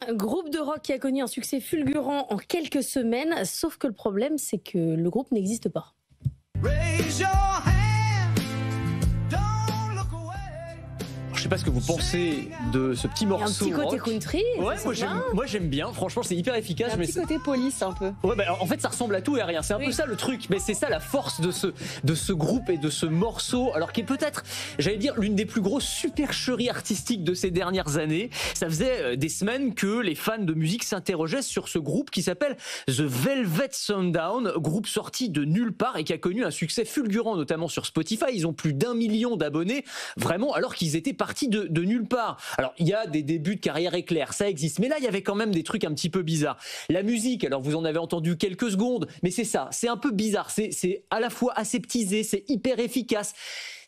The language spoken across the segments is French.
Un groupe de rock qui a connu un succès fulgurant en quelques semaines, sauf que le problème, c'est que le groupe n'existe pas. Raise your hand, don't look away. Je sais pas ce que vous pensez de ce petit Il y a un morceau petit côté rock. country. Ouais, ça moi j'aime bien. Franchement, c'est hyper efficace. Un Mais petit côté police un peu. ouais, bah, en fait, ça ressemble à tout et à rien. C'est un peu ça le truc. Mais c'est ça la force de ce groupe et de ce morceau. Alors qui est peut-être, j'allais dire, l'une des plus grosses supercheries artistiques de ces dernières années. Ça faisait des semaines que les fans de musique s'interrogeaient sur ce groupe qui s'appelle The Velvet Sundown, groupe sorti de nulle part et qui a connu un succès fulgurant, notamment sur Spotify. Ils ont plus d'1 million d'abonnés, vraiment, alors qu'ils étaient partis de nulle part. Alors, il y a des débuts de carrière éclair, ça existe. Mais là, il y avait quand même des trucs un petit peu bizarres. La musique, alors vous en avez entendu quelques secondes, mais c'est ça, c'est un peu bizarre. C'est à la fois aseptisé, c'est hyper efficace.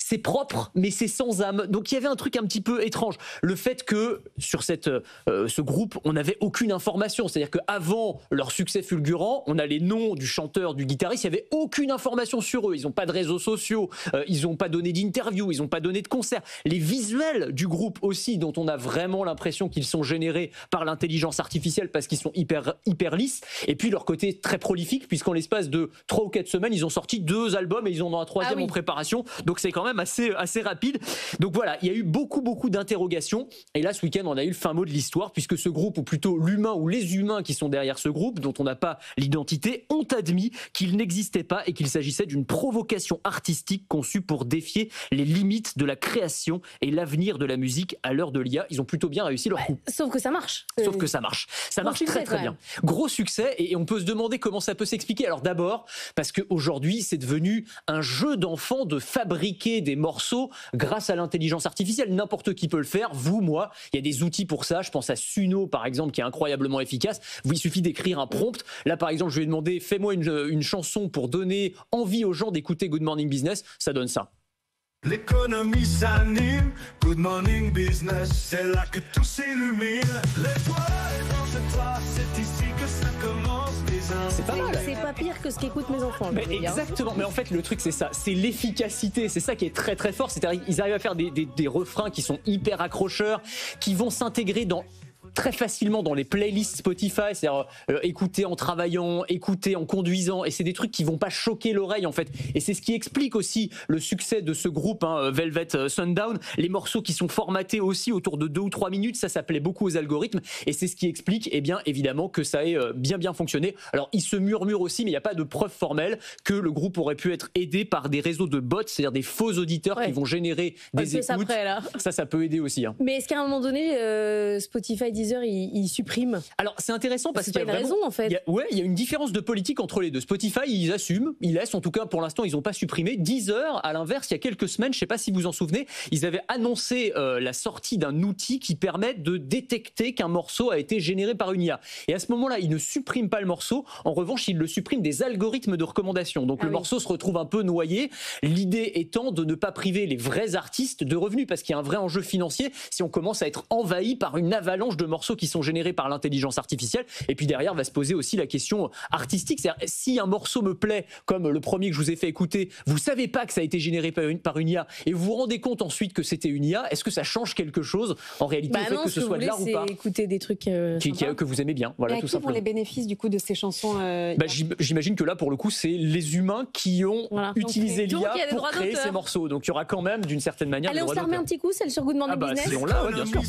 C'est propre, mais c'est sans âme. Donc il y avait un truc un petit peu étrange. Le fait que sur ce groupe, on n'avait aucune information. C'est-à-dire qu'avant leur succès fulgurant, on a les noms du chanteur, du guitariste. Il n'y avait aucune information sur eux. Ils n'ont pas de réseaux sociaux. Ils n'ont pas donné d'interview. Ils n'ont pas donné de concert. Les visuels du groupe aussi, dont on a vraiment l'impression qu'ils sont générés par l'intelligence artificielle parce qu'ils sont hyper lisses. Et puis leur côté très prolifique, puisqu'en l'espace de 3 ou 4 semaines, ils ont sorti 2 albums et ils en ont un 3e en préparation. Donc c'est quand même assez rapide. Donc voilà, il y a eu beaucoup d'interrogations. Et là, ce week-end, on a eu le fin mot de l'histoire, puisque ce groupe, ou plutôt l'humain ou les humains qui sont derrière ce groupe, dont on n'a pas l'identité, ont admis qu'il n'existait pas et qu'il s'agissait d'une provocation artistique conçue pour défier les limites de la création et l'avenir de la musique à l'heure de l'IA. Ils ont plutôt bien réussi leur coup. Sauf que ça marche. Sauf que ça marche. Ça marche succès, très bien. Gros succès, et on peut se demander comment ça peut s'expliquer. Alors d'abord, parce qu'aujourd'hui, c'est devenu un jeu d'enfant de fabriquer des morceaux grâce à l'intelligence artificielle. N'importe qui peut le faire, vous, moi. Il y a des outils pour ça. Je pense à Suno, par exemple, qui est incroyablement efficace. Il suffit d'écrire un prompt. Là, par exemple, je lui ai demandé, fais-moi une chanson pour donner envie aux gens d'écouter Good Morning Business. Ça donne ça. L'économie s'anime, good morning business, c'est là que tout s'illumine. L'étoile dans cette place, c'est ici que ça commence. C'est pas mal. C'est pas pire que ce qu'écoutent mes enfants. Mais exactement, mais en fait le truc c'est ça, c'est l'efficacité, c'est ça qui est très fort, c'est-à-dire ils arrivent à faire des refrains qui sont hyper accrocheurs, qui vont s'intégrer très facilement dans les playlists Spotify, c'est-à-dire écouter en travaillant, écouter en conduisant, et c'est des trucs qui vont pas choquer l'oreille en fait. Et c'est ce qui explique aussi le succès de ce groupe, Velvet Sundown. Les morceaux qui sont formatés aussi autour de 2 ou 3 minutes, ça plaît beaucoup aux algorithmes, et c'est ce qui explique, eh bien évidemment, que ça ait bien fonctionné. Alors il se murmure aussi, mais il n'y a pas de preuve formelle que le groupe aurait pu être aidé par des réseaux de bots, c'est-à-dire des faux auditeurs qui vont générer des écoutes. Ça peut aider aussi. Mais est-ce qu'à un moment donné, Spotify, Deezer, ils suppriment? Alors c'est intéressant parce qu'il y a une raison en fait. Il y a une différence de politique entre les deux. Spotify, ils assument, ils laissent, en tout cas pour l'instant, ils n'ont pas supprimé. Deezer, à l'inverse, il y a quelques semaines, je ne sais pas si vous en souvenez, ils avaient annoncé la sortie d'un outil qui permet de détecter qu'un morceau a été généré par une IA. Et à ce moment-là, ils ne suppriment pas le morceau. En revanche, ils le suppriment des algorithmes de recommandation. Donc le morceau se retrouve un peu noyé. L'idée étant de ne pas priver les vrais artistes de revenus, parce qu'il y a un vrai enjeu financier si on commence à être envahi par une avalanche de morceaux qui sont générés par l'intelligence artificielle. Et puis derrière va se poser aussi la question artistique, c'est-à-dire si un morceau me plaît, comme le premier que je vous ai fait écouter, vous savez pas que ça a été généré par une IA et vous vous rendez compte ensuite que c'était une IA, est-ce que ça change quelque chose en réalité au fait que ce soit de l'art ou pas? Écouter des trucs que vous aimez bien, voilà, tout simplement. Pour les bénéfices du coup de ces chansons j'imagine que là pour le coup c'est les humains qui ont utilisé l'IA pour créer ces morceaux, donc il y aura quand même d'une certaine manière. Allez, on se la remet un petit coup, celle sur Good Morning Business. Si on l'a, bien sûr.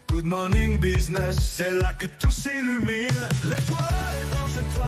Good morning business, c'est là que tout s'illumine. L'étoile